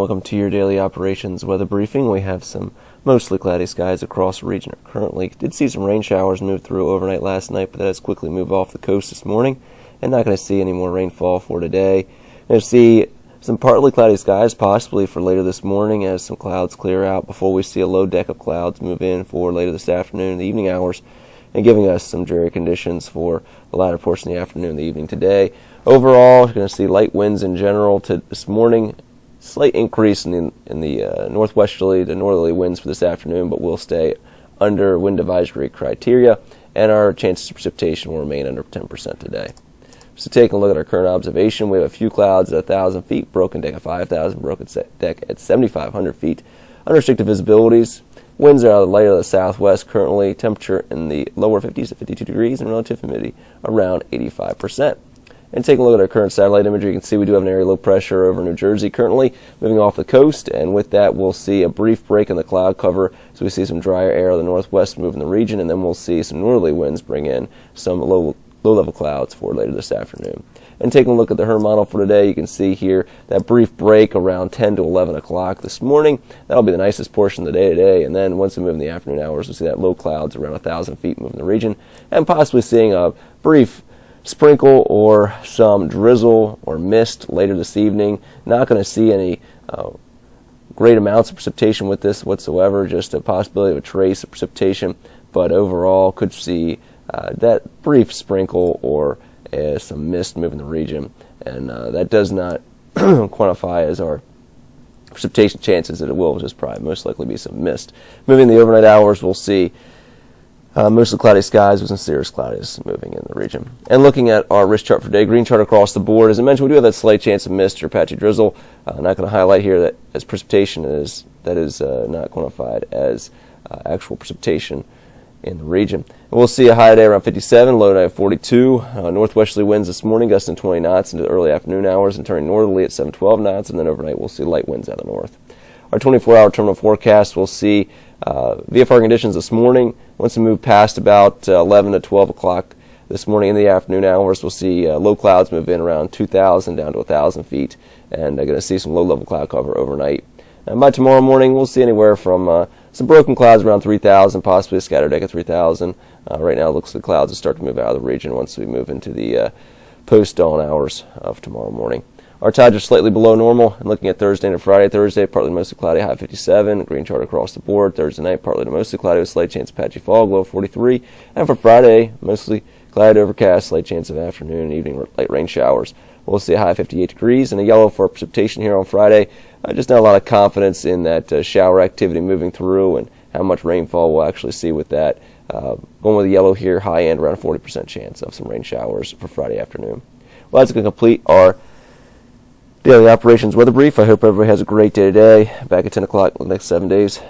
welcome to your daily operations weather briefing. We have some mostly cloudy skies across the region currently. Did see some rain showers move through overnight last night, but that has quickly moved off the coast this morning, and not going to see any more rainfall for today. Going to see some partly cloudy skies possibly for later this morning as some clouds clear out before we see a low deck of clouds move in for later this afternoon in the evening hours, and giving us some dreary conditions for the latter portion of the afternoon and the evening today. Overall, you're going to see light winds in general to this morning. Slight increase in the northwesterly to northerly winds for this afternoon, but we'll stay under wind advisory criteria, and our chances of precipitation will remain under 10% today. So taking a look at our current observation, we have a few clouds at 1,000 feet, broken deck at 5,000, broken deck at 7,500 feet, unrestricted visibilities. Winds are out of the light of the southwest currently, temperature in the lower 50s to 52 degrees, and relative humidity around 85%. And taking a look at our current satellite imagery, you can see we do have an area low pressure over New Jersey currently moving off the coast, and with that we'll see a brief break in the cloud cover, so we see some drier air of the northwest move in the region, and then we'll see some northerly winds bring in some low-level clouds for later this afternoon. And taking a look at the HRM model for today, you can see here that brief break around 10 to 11 o'clock this morning. That'll be the nicest portion of the day today, and then once we move in the afternoon hours, we'll see that low clouds around 1,000 feet move in the region, and possibly seeing a brief sprinkle or some drizzle or mist later this evening. Not going to see any great amounts of precipitation with this whatsoever, just a possibility of a trace of precipitation, but overall could see that brief sprinkle or some mist move in the region, and that does not quantify as our precipitation chances that it will just probably most likely be some mist. Moving the overnight hours, we'll see mostly cloudy skies with some serious cloudiness moving in the region. And looking at our risk chart for today, green chart across the board. As I mentioned, we do have that slight chance of mist or patchy drizzle. I'm not going to highlight here that as precipitation that is not quantified as actual precipitation in the region. And we'll see a high today around 57, low tonight at 42. Northwesterly winds this morning gusting 20 knots into the early afternoon hours and turning northerly at 7-12 knots, and then overnight we'll see light winds out of the north. Our 24-hour terminal forecast, we'll see VFR conditions this morning. Once we move past about 11 to 12 o'clock this morning in the afternoon hours, we'll see low clouds move in around 2,000 down to 1,000 feet, and going to see some low-level cloud cover overnight. And by tomorrow morning, we'll see anywhere from some broken clouds around 3,000, possibly a scattered deck of 3,000. Right now, it looks like the clouds will start to move out of the region once we move into the post-dawn hours of tomorrow morning. Our tides are slightly below normal, and looking at Thursday and Friday. Thursday, partly to mostly cloudy, high 57, green chart across the board. Thursday night, partly to mostly cloudy with slight chance of patchy fog, low 43. And for Friday, mostly cloudy, overcast, slight chance of afternoon and evening light rain showers. We'll see a high 58 degrees and a yellow for precipitation here on Friday. Just not a lot of confidence in that shower activity moving through and how much rainfall we'll actually see with that. Going with the yellow here, high end around 40% chance of some rain showers for Friday afternoon. Well, that's going to complete our daily operations weather brief. I hope everybody has a great day today. Back at 10 o'clock in the next 7 days.